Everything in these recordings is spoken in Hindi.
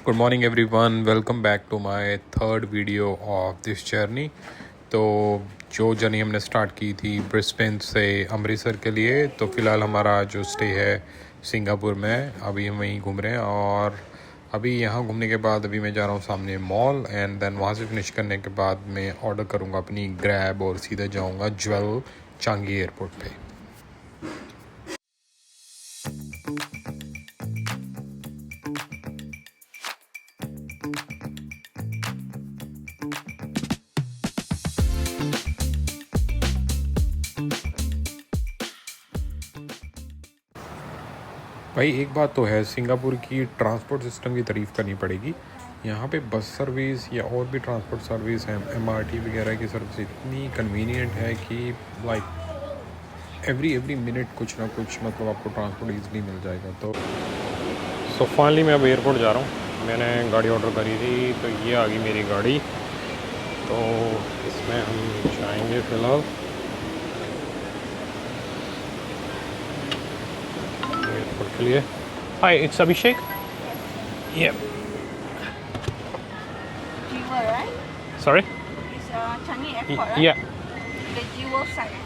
Good morning everyone, welcome back to my third video of this journey. तो जो जर्नी हमने स्टार्ट की थी ब्रिस्बेन से अमृतसर के लिए, तो फ़िलहाल हमारा जो स्टे है सिंगापुर में, अभी हम वहीं घूम रहे हैं। और अभी यहाँ घूमने के बाद अभी मैं जा रहा हूँ सामने मॉल, एंड देन वहाँ से फिनिश करने के बाद मैं ऑर्डर करूँगा अपनी ग्रैब और सीधे जाऊँगा ज्वेल चांगी एयरपोर्ट पे। भाई एक बात तो है, सिंगापुर की ट्रांसपोर्ट सिस्टम की तारीफ़ करनी पड़ेगी। यहाँ पे बस सर्विस या और भी ट्रांसपोर्ट सर्विस है, MRT वगैरह की सर्विस इतनी कन्वीनियंट है कि लाइक एवरी मिनट कुछ ना कुछ मतलब आपको ट्रांसपोर्ट ईज़िली मिल जाएगा। तो फाइनली मैं अब एयरपोर्ट जा रहा हूँ। मैंने गाड़ी ऑर्डर करी थी, तो ये आ गई मेरी गाड़ी। तो इसमें हम जाएंगे फ़िलहाल एयरपोर्ट के लिए। Hi, it's Abhishek. Yep. Jewel, right? Sorry? It's Changi Airport, right? Yeah. The Jewel side.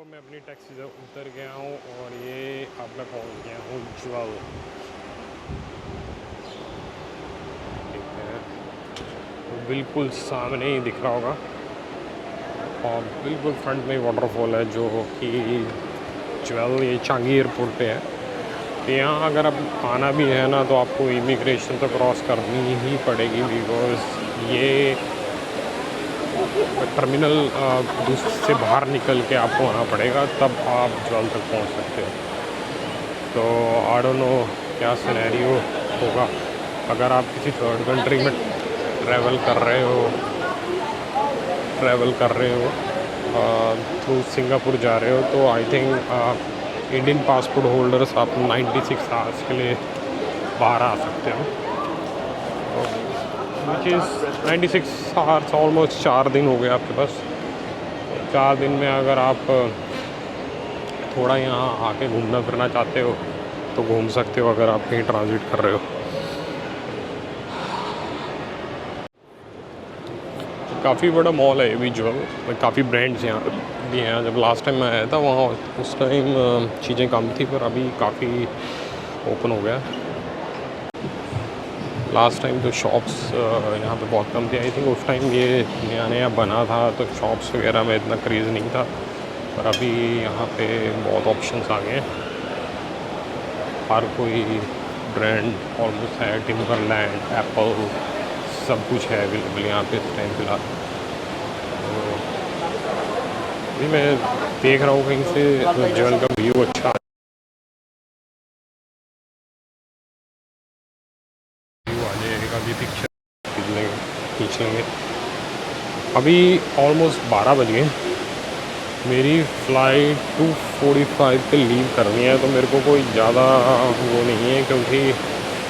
मैं अपनी टैक्सी से उतर गया हूँ और ये अब मैं पहुँच गया हूँ ज्वेल। ठीक है, तो बिल्कुल सामने ही दिख रहा होगा और बिल्कुल फ्रंट में वाटरफॉल है जो कि ज्वेल ये चांगी एयरपोर्ट पे है। तो यहाँ अगर अब आना भी है ना, तो आपको इमिग्रेशन तो क्रॉस करनी ही पड़ेगी, बिकॉज़ ये टर्मिनल से बाहर निकल के आपको आना पड़ेगा, तब आप ज्वेल तक पहुंच सकते हो। तो आई डोंट नो क्या सिनेरियो होगा अगर आप किसी थर्ड कंट्री में ट्रैवल कर रहे हो थ्रू सिंगापुर जा रहे हो। तो I think Indian passport holders आप 96 आवर्स के लिए बाहर आ सकते हो, विच इज़ 96 आवर्स, ऑलमोस्ट 4 दिन हो गए आपके पास। 4 दिन में अगर आप थोड़ा यहाँ आके घूमना फिरना चाहते हो तो घूम सकते हो, अगर आप कहीं ट्रांजिट कर रहे हो। काफ़ी बड़ा मॉल है ये भी ज्वेल, काफ़ी ब्रांड्स यहाँ भी हैं। जब लास्ट टाइम मैं आया था वहाँ उस टाइम चीज़ें कम थी, पर अभी काफ़ी ओपन हो गया। लास्ट टाइम तो शॉप्स यहाँ पे बहुत कम थी। आई थिंक उस टाइम ये नया नया बना था, तो शॉप्स वगैरह में इतना क्रेज़ नहीं था, पर अभी यहाँ पे बहुत ऑप्शंस आ गए हैं। हर कोई ब्रांड ऑलमोस्ट है, टिम्बरलैंड, एप्पल, सब कुछ है अवेलेबल यहाँ पे इस टाइम फ़िलहाल। तो अभी मैं देख रहा हूँ कहीं से ज्वेल का व्यू अच्छा अभी पिक्चर खींच लेंगे। अभी ऑलमोस्ट 12 बज गए। मेरी फ़्लाइट 2:45 पे लीव करनी है, तो मेरे को कोई ज़्यादा वो नहीं है, क्योंकि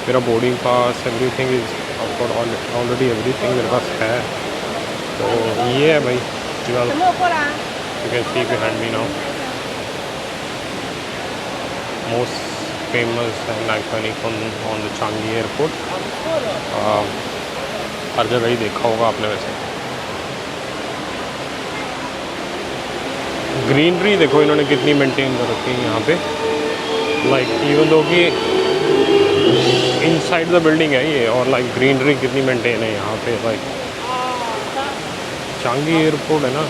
मेरा boarding pass everything is already everything मेरे पास है। तो ये है भाई Jewel, you can see behind me now, most famous and iconic on the Changi airport. हर जगह ही देखा होगा आपने। वैसे ग्रीनरी देखो इन्होंने कितनी मेंटेन कर रखी है यहाँ पे, लाइक इवन दो कि इनसाइड द बिल्डिंग है ये, और लाइक ग्रीनरी कितनी मेंटेन है यहाँ पे। लाइक चांगी एयरपोर्ट है ना,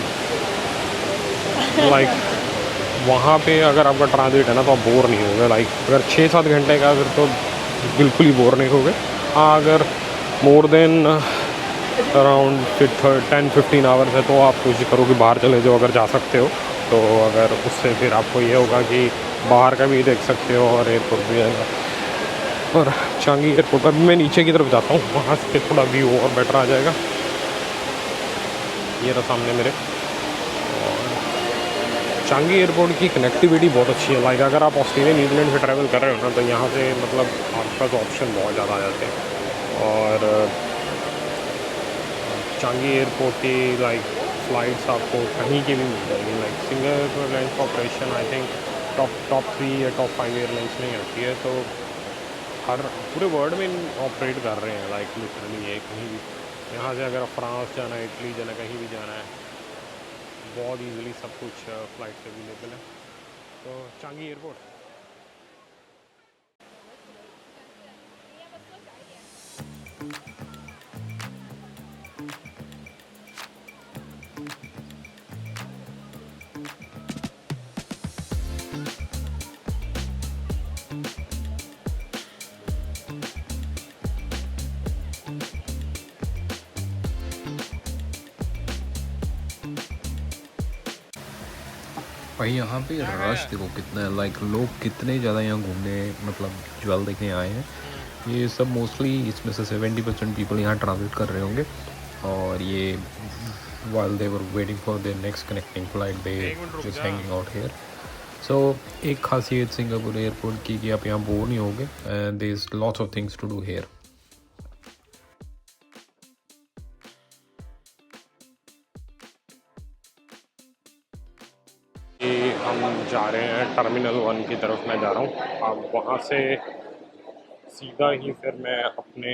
लाइक वहाँ पे अगर आपका ट्रांजिट है ना, तो आप बोर नहीं होगे। लाइक अगर 6-7 घंटे का, फिर तो बिल्कुल ही बोर नहीं होगे। हाँ, अगर मोर देन अराउंड 10-15 आवर्स है, तो आप कोशिश करो कि बाहर चले जाओ अगर जा सकते हो। तो अगर उससे फिर आपको ये होगा कि बाहर का भी देख सकते हो और एयरपोर्ट भी आएगा। और चांगी एयरपोर्ट पर मैं नीचे की तरफ जाता हूँ, वहाँ से थोड़ा व्यू और बेटर आ जाएगा। ये रहा सामने मेरे। चांगी एयरपोर्ट की कनेक्टिविटी बहुत अच्छी है। लाइक अगर आप ऑस्ट्रेलिया न्यूजीलैंड से ट्रैवल कर रहे हो ना, तो यहाँ से मतलब आपके पास ऑप्शन बहुत ज़्यादा आ जाते हैं। और चांगी एयरपोर्ट की लाइक फ़्लाइट्स आपको कहीं की भी मिल जाएगी। Like Singapore airlines corporation I think top 3 या टॉप 5 एयरलाइंस में आती है। तो हर पूरे वर्ल्ड में ऑपरेट कर रहे हैं लाइक लिटरली। ये कहीं भी यहाँ से अगर फ्रांस जाना है, इटली जाना, कहीं भी जाना है, बहुत इजीली सब कुछ फ़्लाइट से अवेलेबल है। तो चांगी एयरपोर्ट। भाई यहाँ पे रश देखो कितना है, लाइक लोग कितने ज़्यादा यहाँ घूमने मतलब ज्वेल देखने आए हैं। ये सब मोस्टली इसमें से 70% पीपल यहाँ ट्रांजिट कर रहे होंगे। और ये while they were waiting for their next connecting flight they just hanging out here. So एक खासियत सिंगापुर एयरपोर्ट की कि आप यहाँ बोर नहीं होगे and there is lots of things to do here. हम जा रहे हैं टर्मिनल 1 की तरफ। मैं जा रहा हूँ। अब वहाँ से सीधा ही फिर मैं अपने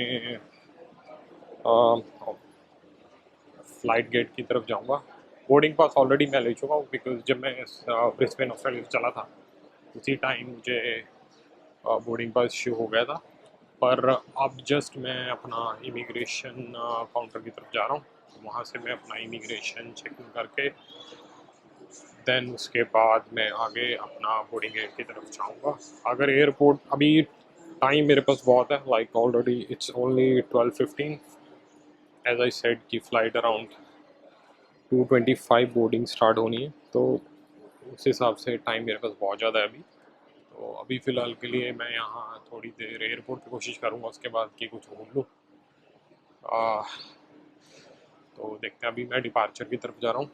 फ़्लाइट गेट की तरफ जाऊँगा। बोर्डिंग पास ऑलरेडी मैं ले चुका हूँ, बिकॉज़ जब मैं ब्रिस्बेन ऑस्ट्रेलिया चला था उसी टाइम मुझे बोर्डिंग पास इशू हो गया था। पर अब जस्ट मैं अपना इमिग्रेशन काउंटर की तरफ जा रहा हूँ। वहाँ से मैं अपना इमिग्रेशन चेकिंग करके दैन उसके बाद मैं आगे अपना बोर्डिंग गेट की तरफ जाऊँगा। अगर एयरपोर्ट अभी टाइम मेरे पास बहुत है, like already it's only 12:15 as I said कि फ़्लाइट अराउंड 2:25 बोर्डिंग स्टार्ट होनी है। तो उस हिसाब से टाइम मेरे पास बहुत ज़्यादा है अभी। तो अभी फ़िलहाल के लिए मैं यहाँ थोड़ी देर एयरपोर्ट की कोशिश करूँगा, उसके बाद कि कुछ घूम लूँ। तो देखते हैं। अभी मैं डिपार्चर की तरफ जा रहा हूँ।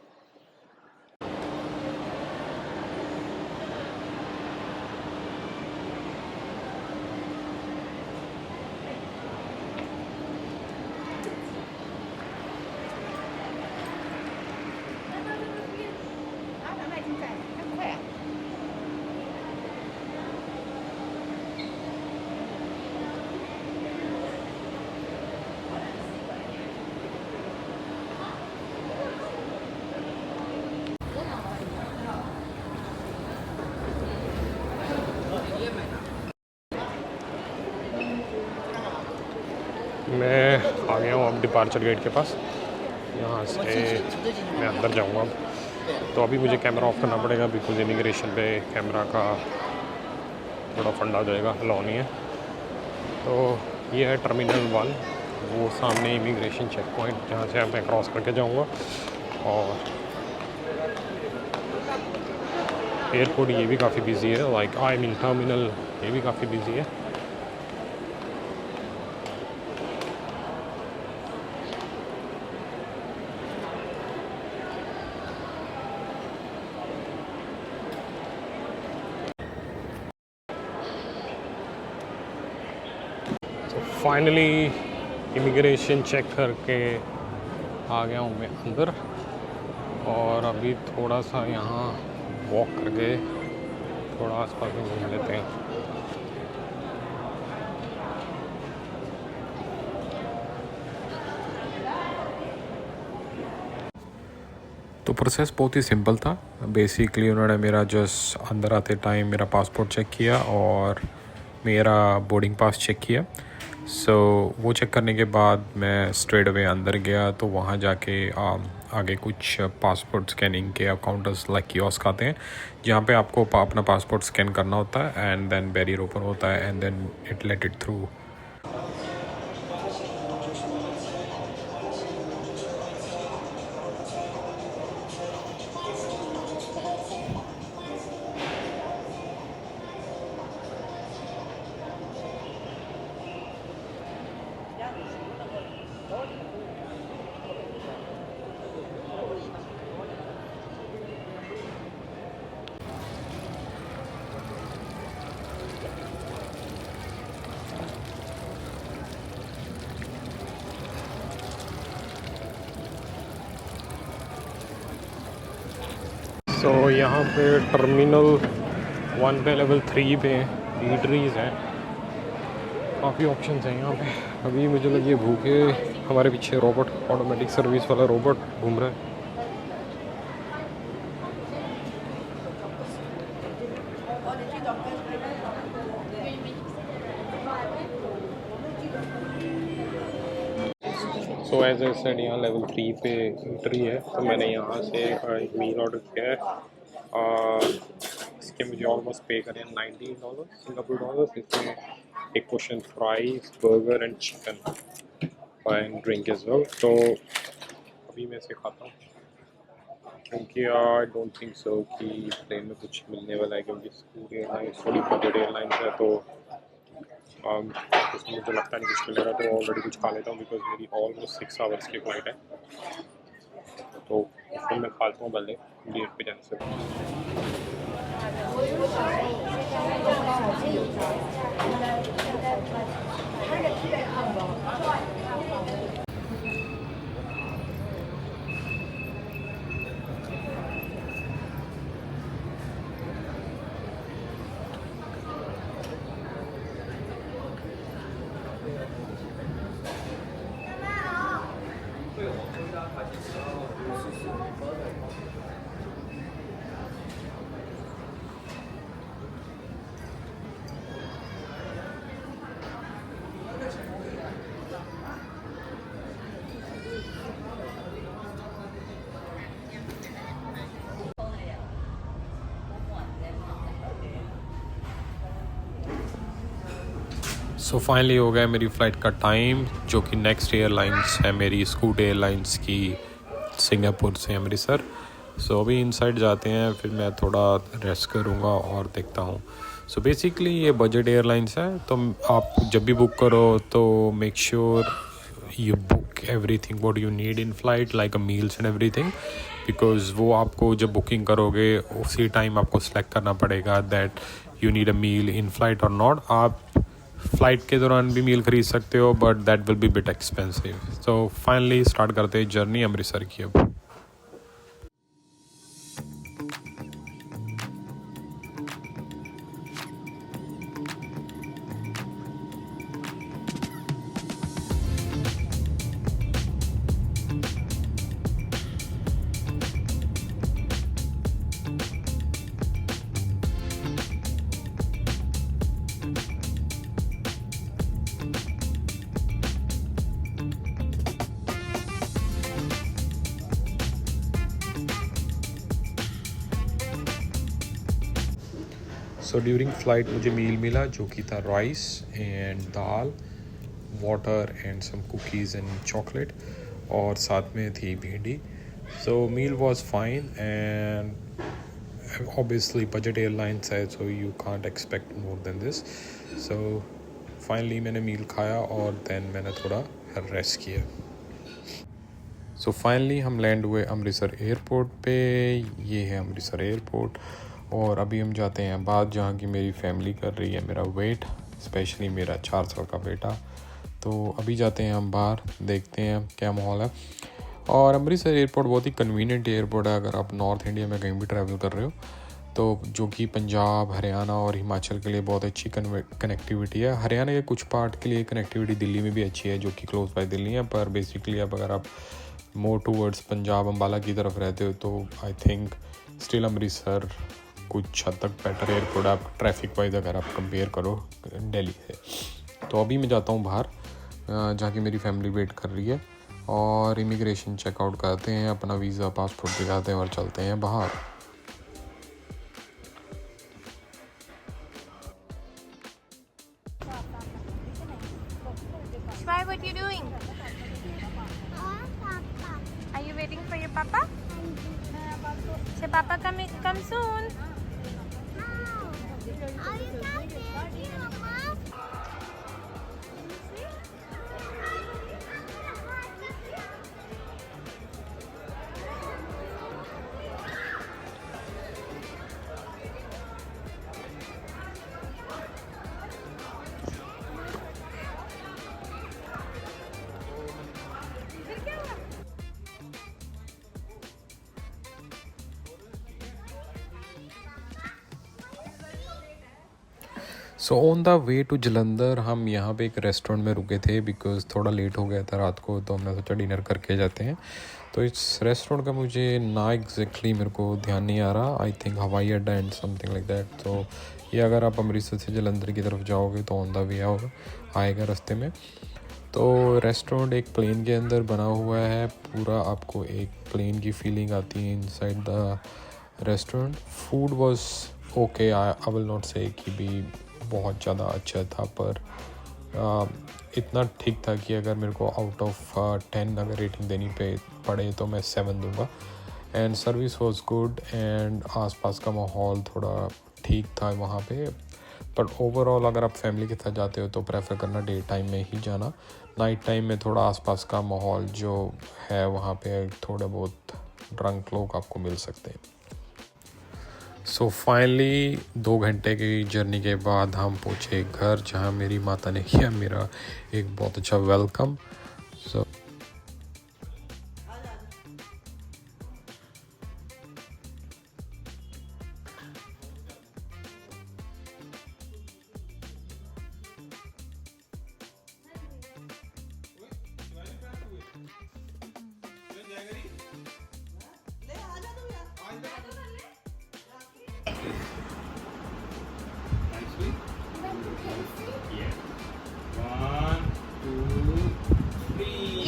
मैं आ गया हूँ अब डिपार्चर गेट के पास। यहाँ से मैं अंदर जाऊँगा। तो अभी मुझे कैमरा ऑफ करना पड़ेगा, बिकॉज इमिग्रेशन पे कैमरा का थोड़ा फंड आ जाएगा, अलाउ नहीं है। तो ये है टर्मिनल 1, वो सामने इमिग्रेशन चेक पॉइंट जहाँ से मैं क्रॉस करके जाऊँगा। और एयरपोर्ट ये भी काफ़ी बिजी है, लाइक आई मीन टर्मिनल ये भी काफ़ी बिजी है। फाइनली इमिग्रेशन चेक करके आ गया हूँ मैं अंदर। और अभी थोड़ा सा यहाँ वॉक करके थोड़ा आसपास में घूम लेते हैं। तो प्रोसेस बहुत ही सिंपल था। बेसिकली उन्होंने मेरा जस्ट अंदर आते टाइम मेरा पासपोर्ट चेक किया और मेरा बोर्डिंग पास चेक किया। सो वो चेक करने के बाद मैं स्ट्रेट अवे अंदर गया। तो वहाँ जाके आगे कुछ पासपोर्ट स्कैनिंग के काउंटर्स लाइक कियोस्क आते हैं, जहाँ पे आपको अपना पासपोर्ट स्कैन करना होता है एंड देन बैरियर ओपन होता है and then it let it through. So यहाँ पे टर्मिनल 1 पे लेवल 3 पे ईटरीज हैं, काफ़ी ऑप्शंस हैं यहाँ पे। अभी मुझे लगी भूखे, हमारे पीछे रोबोट, ऑटोमेटिक सर्विस वाला रोबोट घूम रहा है। सो एज ए सेड यहाँ लेवल 3 पे एंट्री है, तो मैंने यहाँ से एक मील ऑर्डर किया है। इसके मुझे ऑलमोस्ट पे करें $19 सिंगापुर डॉलर्स। इसमें एक portion fries, burger and chicken and drink as well. तो अभी मैं इसे खाता हूँ, क्योंकि आई डोंट थिंक सो कि प्लेन में कुछ मिलने वाला है, क्योंकि स्कूल एयरलाइंस थोड़ी बजट एयरलाइंस है, तो उसमें मुझे लगता नहीं कुछ मिलेगा। तो ऑलरेडी कुछ खा लेता हूँ, बिकॉज मेरी ऑलमोस्ट 6 आवर्स की फ़्लाइट है। तो फिर मैं खाता हूँ पहले गेट पे जाने से पहले। सो फाइनली हो गया मेरी फ़्लाइट का टाइम, जो कि नेक्स्ट एयरलाइंस है मेरी स्कूट एयरलाइंस की, सिंगापुर से अमृतसर। सो अभी इनसाइड जाते हैं, फिर मैं थोड़ा रेस्ट करूँगा और देखता हूँ। सो बेसिकली ये बजट एयरलाइंस है, तो आप जब भी बुक करो तो make sure you book everything what you need in flight, like a meals and everything, because वो आपको जब बुकिंग करोगे उसी टाइम आपको सेलेक्ट करना पड़ेगा that you need a meal in flight or not। आप फ़्लाइट के दौरान भी मील ख़रीद सकते हो, but that will be bit expensive. So finally start करते हैं जर्नी अमृतसर की अब। सो ड्यूरिंग फ़्लाइट मुझे मील मिला, जो कि था rice and dal, water and some cookies and chocolate, और साथ में थी भिंडी। So meal was fine and obviously budget airlines है, so you can't expect more than this. So finally मैंने मील खाया और देन मैंने थोड़ा रेस्ट किया। सो फाइनली हम लैंड हुए अमृतसर एयरपोर्ट पे। ये है अमृतसर एयरपोर्ट, और अभी हम जाते हैं बाहर, जहाँ की मेरी फैमिली कर रही है मेरा वेट, स्पेशली मेरा 4 साल का बेटा। तो अभी जाते हैं हम बाहर, देखते हैं क्या माहौल है। और अमृतसर एयरपोर्ट बहुत ही कन्वीनियंट एयरपोर्ट है अगर आप नॉर्थ इंडिया में कहीं भी ट्रैवल कर रहे हो, तो जो कि पंजाब, हरियाणा और हिमाचल के लिए बहुत अच्छी कनेक्टिविटी है। हरियाणा के कुछ पार्ट के लिए कनेक्टिविटी दिल्ली में भी अच्छी है, जो कि क्लोज बाय दिल्ली है, पर बेसिकली अब अगर आप मोर टूवर्ड्स पंजाब, अम्बाला की तरफ रहते हो, तो आई थिंक स्टिल अमृतसर कुछ हद तक बेटर एयरपोर्ट है आप ट्रैफिक वाइज अगर आप कंपेयर करो दिल्ली से। तो अभी मैं जाता हूँ बाहर, जहाँ की मेरी फैमिली वेट कर रही है, और इमिग्रेशन चेकआउट करते हैं, अपना वीज़ा पासपोर्ट दिखाते हैं और चलते हैं बाहर। Shwai, what you doing? Are you waiting for your papa? Say papa come soon. So on the way to Jalandhar हम यहाँ पे एक रेस्टोरेंट में रुके थे बिकॉज़ थोड़ा लेट हो गया था रात को, तो हमने सोचा डिनर करके जाते हैं। तो इस रेस्टोरेंट का मुझे ना एग्जैक्टली मेरे को ध्यान नहीं आ रहा, आई थिंक हवाई अड्डा एंड समथिंग लाइक दैट। तो ये अगर आप अमृतसर से जलंधर की तरफ जाओगे तो ऑन द वे आएगा रास्ते में। तो रेस्टोरेंट एक प्लेन के अंदर बना हुआ है पूरा, आपको एक प्लेन की फीलिंग आती है inside the restaurant. Food was okay, I will not से कि भी बहुत ज़्यादा अच्छा था, पर इतना ठीक था कि अगर मेरे को आउट ऑफ 10 अगर रेटिंग देनी पड़े तो मैं 7 दूंगा। And service was good and आसपास का माहौल थोड़ा ठीक था वहाँ पे। पर ओवरऑल अगर आप फैमिली के साथ जाते हो तो प्रेफर करना डे टाइम में ही जाना। नाइट टाइम में थोड़ा आसपास का माहौल जो है वहाँ पे थोड़े बहुत ड्रंक लोग आपको मिल सकते हैं। सो फाइनली 2 घंटे की जर्नी के बाद हम पहुँचे घर, जहाँ मेरी माता ने किया मेरा एक बहुत अच्छा वेलकम। सो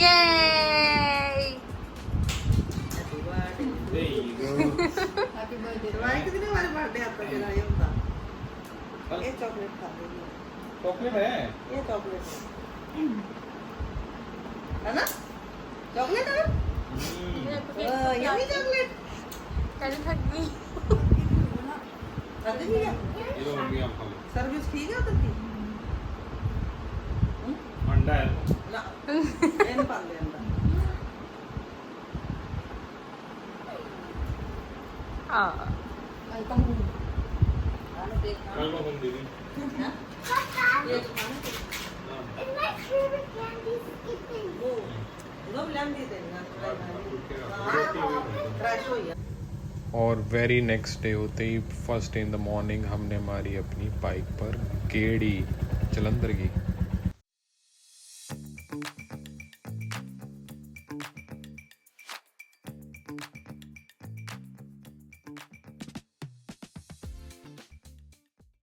Yay! ये चॉकलेट खा लेंगे। चॉकलेट है, ये चॉकलेट है ना? चॉकलेट है? यही चॉकलेट। कल थक गई। खाते भी है? सर्विस ठीक है उधर की? अंडा है ना, ये पाल ले अंडा। और वेरी नेक्स्ट डे होते ही first day in the morning हमने हमारी अपनी बाइक पर गेड़ी जलंधर की